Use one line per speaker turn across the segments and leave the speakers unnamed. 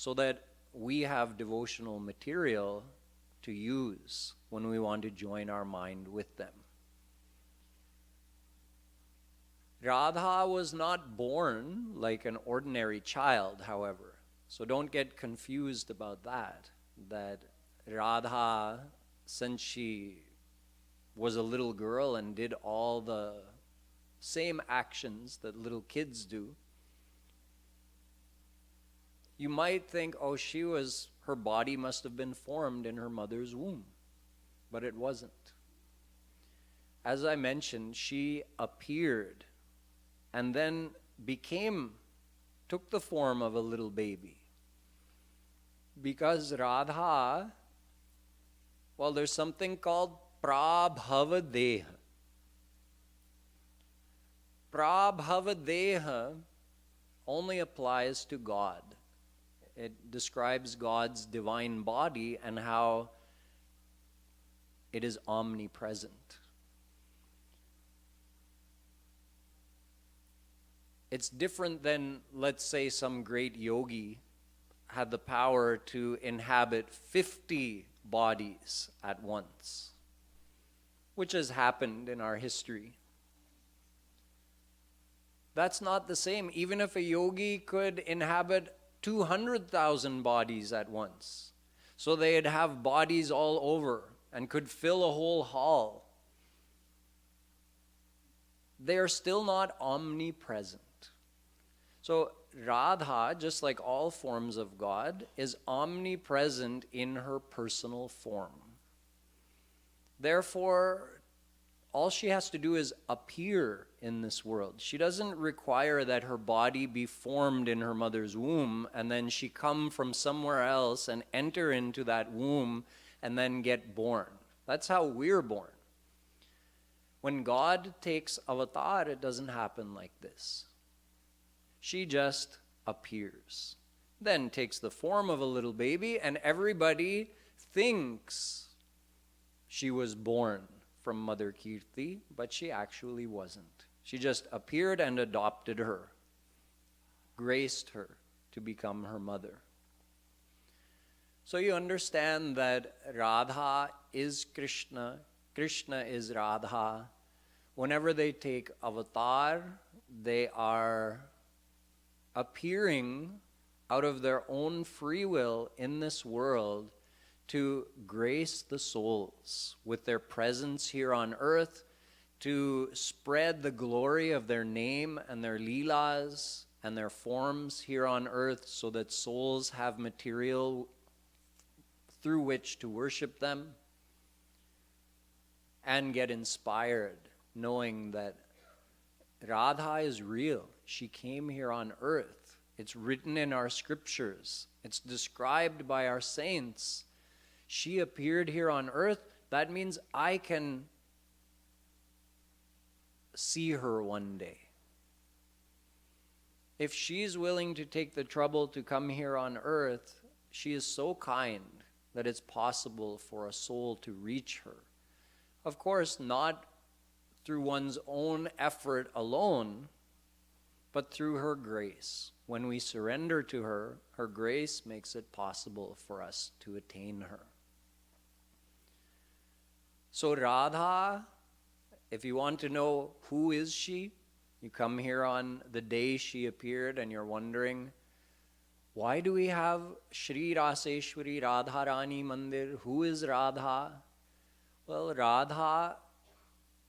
so that we have devotional material to use when we want to join our mind with them. Radha was not born like an ordinary child, however. So don't get confused about that. That Radha, since she was a little girl and did all the same actions that little kids do, you might think, oh, her body must have been formed in her mother's womb. But it wasn't. As I mentioned, she appeared and then took the form of a little baby. Because Radha, well, there's something called Prabhava Deha. Prabhava Deha only applies to God. It describes God's divine body and how it is omnipresent. It's different than, let's say, some great yogi had the power to inhabit 50 bodies at once, which has happened in our history. That's not the same. Even if a yogi could inhabit 200,000 bodies at once, so they'd have bodies all over and could fill a whole hall, they are still not omnipresent. So Radha, just like all forms of God, is omnipresent in her personal form. Therefore, all she has to do is appear in this world. She doesn't require that her body be formed in her mother's womb and then she come from somewhere else and enter into that womb and then get born. That's how we're born. When God takes avatar, it doesn't happen like this. She just appears, then takes the form of a little baby, and everybody thinks she was born from Mother Kirti, but she actually wasn't. She just appeared and adopted her, graced her to become her mother. So you understand that Radha is Krishna, Krishna is Radha. Whenever they take avatar, they are appearing out of their own free will in this world to grace the souls with their presence here on earth, to spread the glory of their name and their leelas and their forms here on earth so that souls have material through which to worship them and get inspired knowing that Radha is real. She came here on earth. It's written in our scriptures. It's described by our saints. She appeared here on earth. That means I can see her one day. If she's willing to take the trouble to come here on earth, she is so kind that it's possible for a soul to reach her. Of course, not through one's own effort alone, but through her grace. When we surrender to her, her grace makes it possible for us to attain her. So Radha, if you want to know who is she, you come here on the day she appeared and you're wondering, why do we have Shri Raseshwari Radharani Mandir? Who is Radha? Well, Radha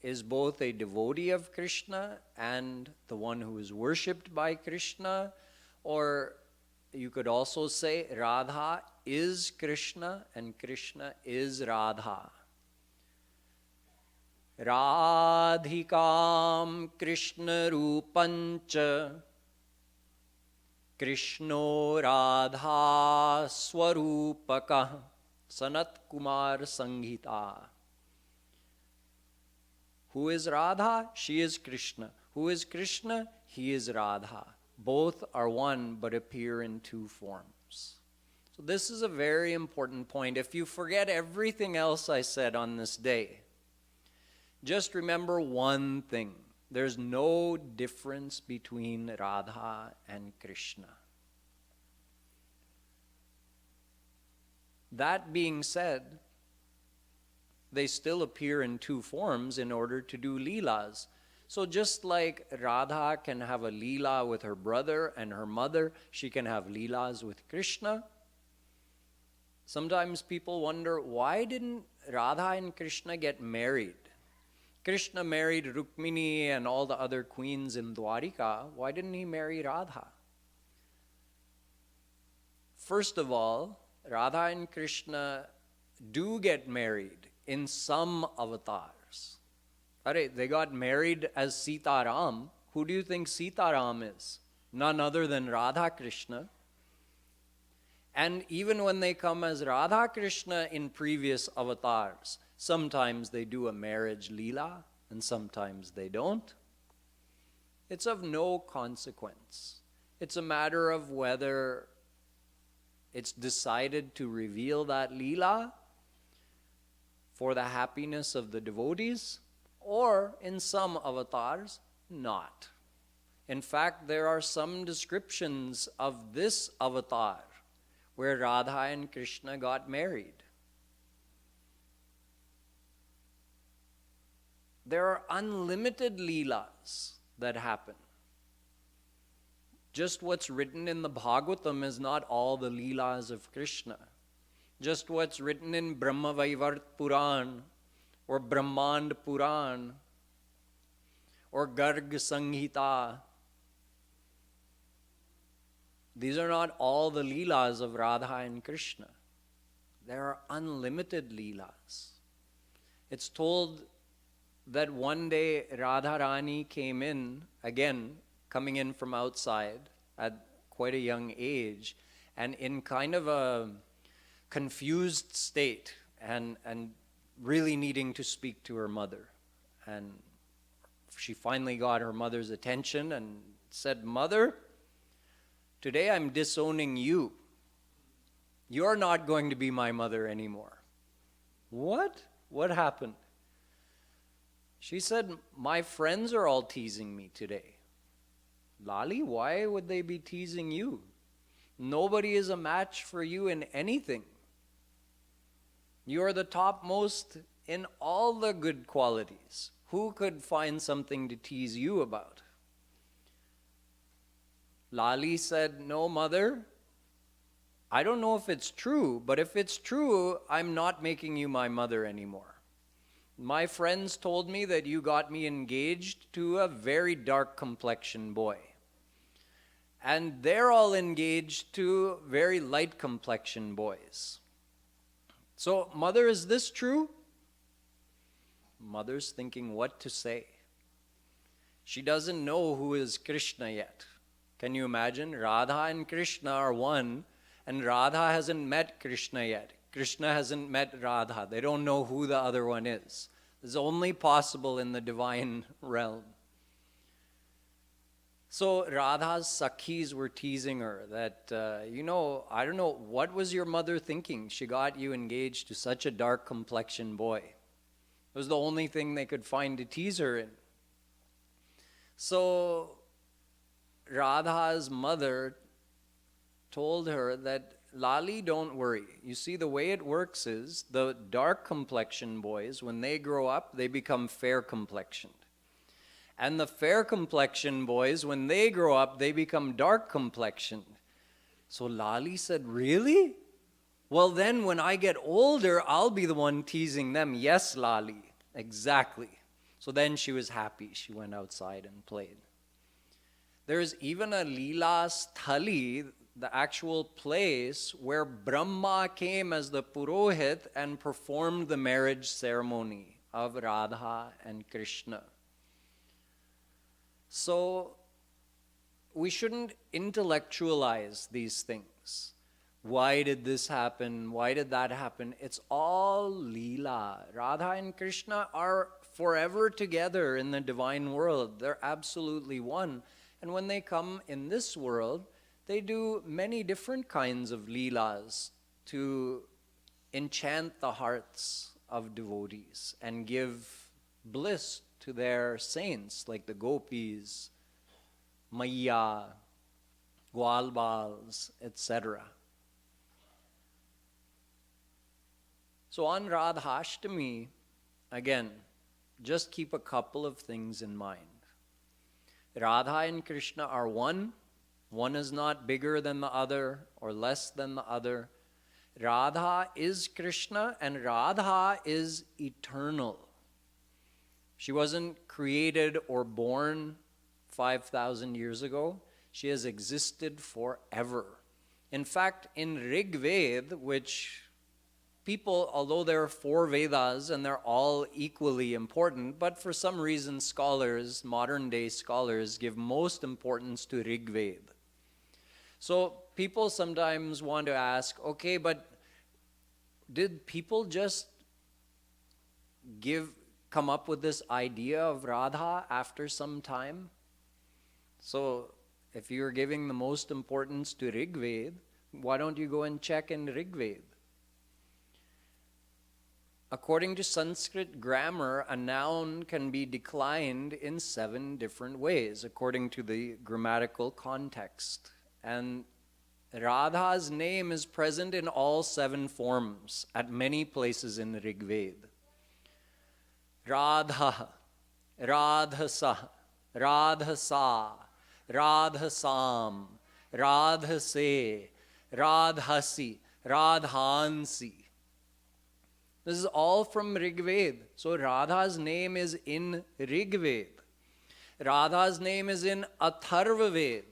is both a devotee of Krishna and the one who is worshipped by Krishna. Or you could also say Radha is Krishna and Krishna is Radha. Radhikam Krishna Rupancha Krishno Radha Swarupaka Sanat Kumar Sanghita. Who is Radha? She is Krishna. Who is Krishna? He is Radha. Both are one but appear in two forms. So this is a very important point. If you forget everything else I said on this day, just remember one thing. There's no difference between Radha and Krishna. That being said, they still appear in two forms in order to do leelas. So just like Radha can have a leela with her brother and her mother, she can have leelas with Krishna. Sometimes people wonder, why didn't Radha and Krishna get married? Krishna married Rukmini and all the other queens in Dwarika. Why didn't he marry Radha? First of all, Radha and Krishna do get married in some avatars. They got married as Sita Ram. Who do you think Sita Ram is? None other than Radha Krishna. And even when they come as Radha Krishna in previous avatars, sometimes they do a marriage leela and sometimes they don't. It's of no consequence. It's a matter of whether it's decided to reveal that leela for the happiness of the devotees, or in some avatars, not. In fact, there are some descriptions of this avatar where Radha and Krishna got married. There are unlimited leelas that happen. Just what's written in the Bhagavatam is not all the leelas of Krishna. Just what's written in Brahma Vaivart Puran or Brahmand Puran or Garg Sanghita. These are not all the leelas of Radha and Krishna. There are unlimited leelas. It's told that one day Radharani came in, again, coming in from outside at quite a young age, and in kind of a confused state and really needing to speak to her mother. And she finally got her mother's attention and said, "Mother, today I'm disowning you. You're not going to be my mother anymore." What? What happened? She said, "My friends are all teasing me today." Lali, why would they be teasing you? Nobody is a match for you in anything. You are the topmost in all the good qualities. Who could find something to tease you about? Lali said, "No, mother, I don't know if it's true, but if it's true, I'm not making you my mother anymore. My friends told me that you got me engaged to a very dark complexion boy. And they're all engaged to very light complexion boys. So, mother, is this true?" Mother's thinking what to say. She doesn't know who is Krishna yet. Can you imagine? Radha and Krishna are one, and Radha hasn't met Krishna yet. Krishna hasn't met Radha. They don't know who the other one is. It's only possible in the divine realm. So Radha's Sakhis were teasing her that, I don't know, what was your mother thinking? She got you engaged to such a dark complexion boy. It was the only thing they could find to tease her in. So Radha's mother told her that, "Lali, don't worry. You see, the way it works is the dark complexion boys, when they grow up, they become fair complexioned. And the fair complexion boys, when they grow up, they become dark complexioned." So Lali said, "Really? Well, then when I get older, I'll be the one teasing them." "Yes, Lali, exactly." So then she was happy. She went outside and played. There's even a Leela Sthali, the actual place where Brahma came as the Purohit and performed the marriage ceremony of Radha and Krishna. So we shouldn't intellectualize these things. Why did this happen? Why did that happen? It's all Leela. Radha and Krishna are forever together in the divine world. They're absolutely one. And when they come in this world, they do many different kinds of Leelas to enchant the hearts of devotees and give bliss to their saints like the gopis, Maya, Gwalbals, etc. So on Radha Ashtmi, again, just keep a couple of things in mind. Radha and Krishna are one. One is not bigger than the other or less than the other. Radha is Krishna, and Radha is eternal. She wasn't created or born 5,000 years ago. She has existed forever. In fact, in Rig Veda, which people, although there are 4 Vedas and they're all equally important, but for some reason scholars, modern day scholars, give most importance to Rig Veda. So people sometimes want to ask, okay, but did people just come up with this idea of Radha after some time? So if you're giving the most importance to Rig Veda, why don't you go and check in Rig Veda? According to Sanskrit grammar, a noun can be declined in 7 different ways, according to the grammatical context. And Radha's name is present in all 7 forms at many places in Rig Veda. Radha, Radhasa, Radhasa, Radhasam, Radhase, Radhasi, Radhansi. This is all from Rig Veda. So Radha's name is in Rig Veda. Radha's name is in Atharva Veda.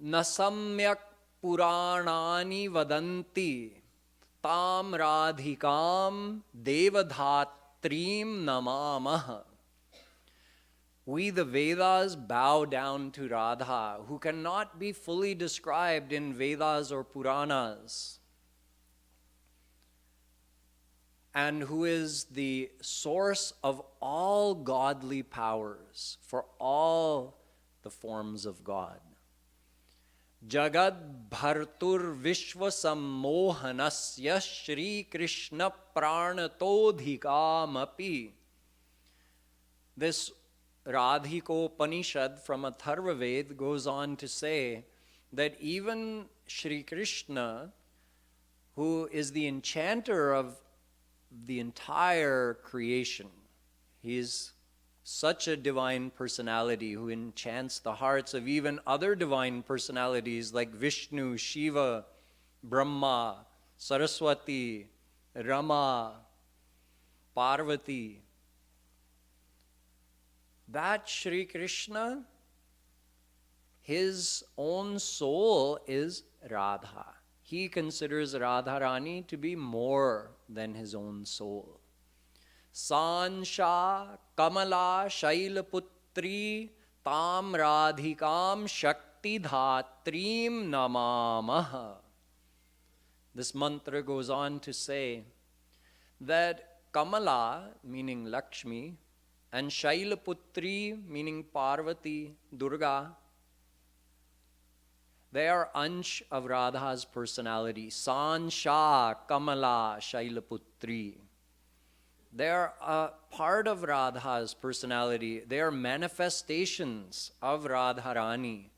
Nasamyak Puranani Vadanti Tam Radhikam Devadhatrim Namamah. We, the Vedas, bow down to Radha, who cannot be fully described in Vedas or Puranas, and who is the source of all godly powers for all the forms of God. Jagad Bhartur Vishwa Sammohanasya Shri Krishna Pranatodhikamapi. This Radhikopanishad from Atharva Veda goes on to say that even Shri Krishna, who is the enchanter of the entire creation, he's such a divine personality who enchants the hearts of even other divine personalities like Vishnu, Shiva, Brahma, Saraswati, Rama, Parvati. That Shri Krishna, his own soul is Radha. He considers Radharani to be more than his own soul. Sansha Kamala Shailaputri Tam Radhikam Shakti Dhatrim Namamaha. This mantra goes on to say that Kamala, meaning Lakshmi, and Shailaputri, meaning Parvati, Durga, they are ansh of Radha's personality. Sansha Kamala Shailaputri. They are a part of Radha's personality. They are manifestations of Radharani.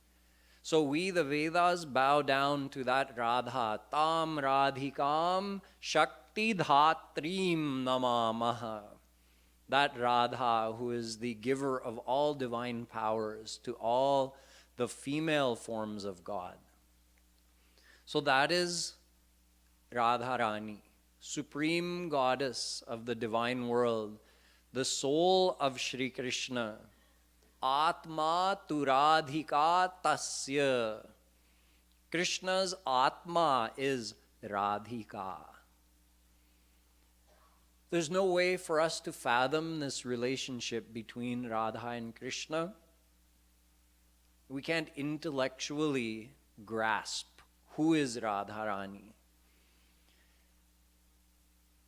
So we, the Vedas, bow down to that Radha. Tam Radhikam Shakti Dhatrim Namamaha. That Radha who is the giver of all divine powers to all the female forms of God. So that is Radharani, supreme goddess of the divine world, the soul of Shri Krishna. Atma tu Radhika tasya. Krishna's Atma is Radhika. There's no way for us to fathom this relationship between Radha and Krishna. We can't intellectually grasp who is Radharani.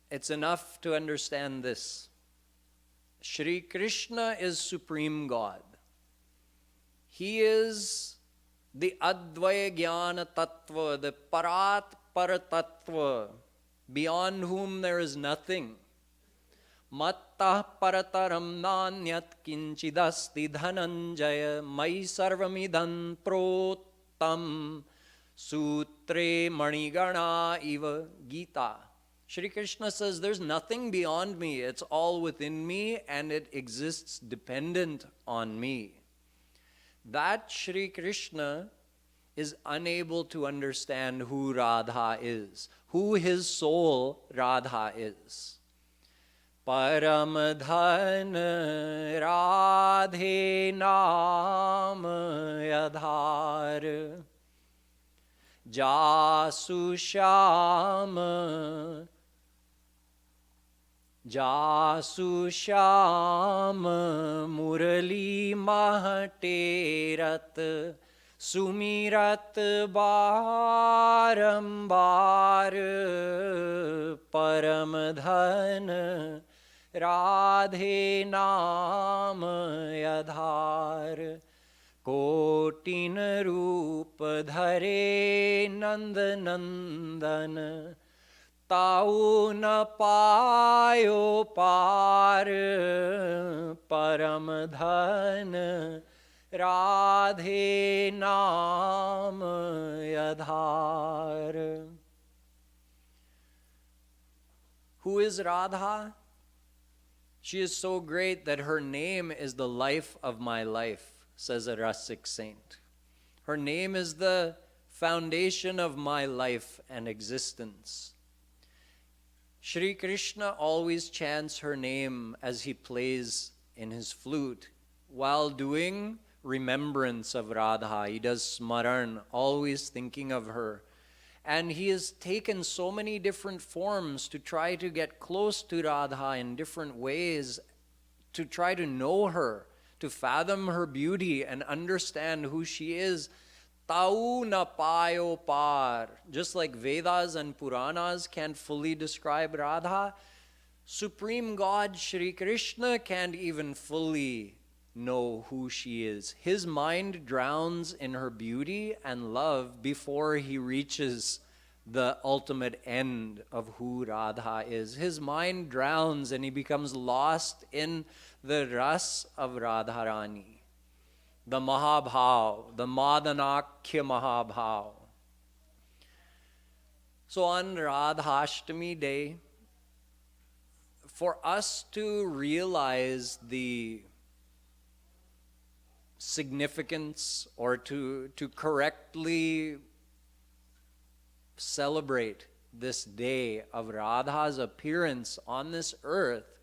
It's enough to understand this. Shri Krishna is Supreme God. He is the Advaya Jnana Tattva, the Parat Paratattva, beyond whom there is nothing. Mattah parataram nanyat kinchidasti dhananjaya mai sarvamidhan tam sutre manigana iva Gita. Shri Krishna says, there's nothing beyond me. It's all within me and it exists dependent on me. That Shri Krishna is unable to understand who Radha is, who his soul Radha is. Param dhan Radhe naam adhar jasu sham murali mahaterat sumirat barambar param dhan Radhe naam adhar kotin roop dhare nand nandan ताऊ न पायो पार परम धन राधे नाम आधार. Who is Radha? She is so great that her name is the life of my life, says a Rasik saint. Her name is the foundation of my life and existence. Shri Krishna always chants her name as he plays in his flute while doing remembrance of Radha. He does smaran, always thinking of her. And he has taken so many different forms to try to get close to Radha in different ways, to try to know her, to fathom her beauty and understand who she is. Tau na payo par. Just like Vedas and Puranas can't fully describe Radha, Supreme God Shri Krishna can't even fully know who she is. His mind drowns in her beauty and love before he reaches the ultimate end of who Radha is. His mind drowns and he becomes lost in the ras of Radharani. The Mahabhav, the Madanakya Mahabhav. So on Radha Ashtmi day, for us to realize the significance or to correctly celebrate this day of Radha's appearance on this earth,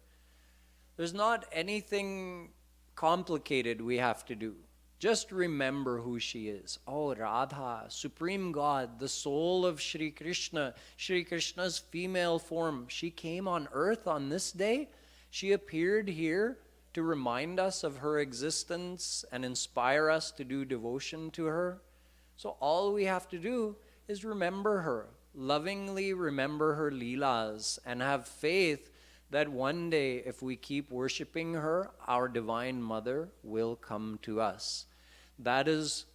there's not anything complicated we have to do. Just remember who she is. Oh, Radha, Supreme God, the soul of Shri Krishna, Shri Krishna's female form. She came on earth on this day. She appeared here to remind us of her existence and inspire us to do devotion to her. So all we have to do is remember her, lovingly remember her leelas, and have faith that one day, if we keep worshiping her, our Divine Mother will come to us. That is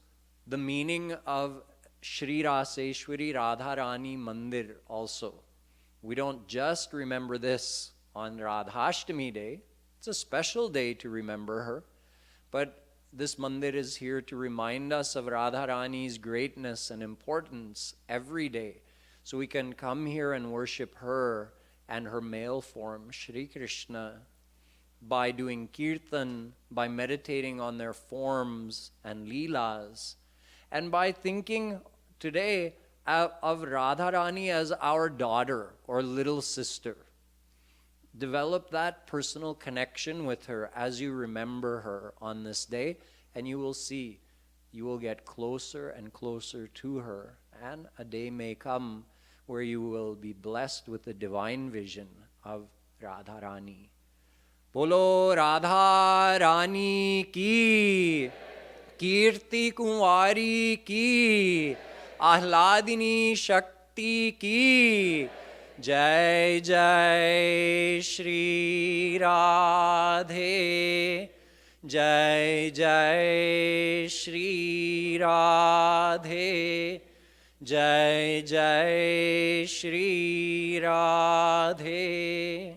the meaning of Shri Raseshwari Radharani Mandir also. We don't just remember this on Radha Ashtmi day. It's a special day to remember her. But this mandir is here to remind us of Radharani's greatness and importance every day. So we can come here and worship her and her male form, Shri Krishna, by doing kirtan, by meditating on their forms and leelas, and by thinking today of Radharani as our daughter or little sister. Develop that personal connection with her as you remember her on this day, and you will see, you will get closer and closer to her, and a day may come where you will be blessed with the divine vision of Radharani. Bolo Radha Rani ki, Kirti Kumari ki, Ahladini Shakti ki, Jai Jai Shri Radhe, Jai Jai Shri Radhe, Jai Jai Shri Radhe.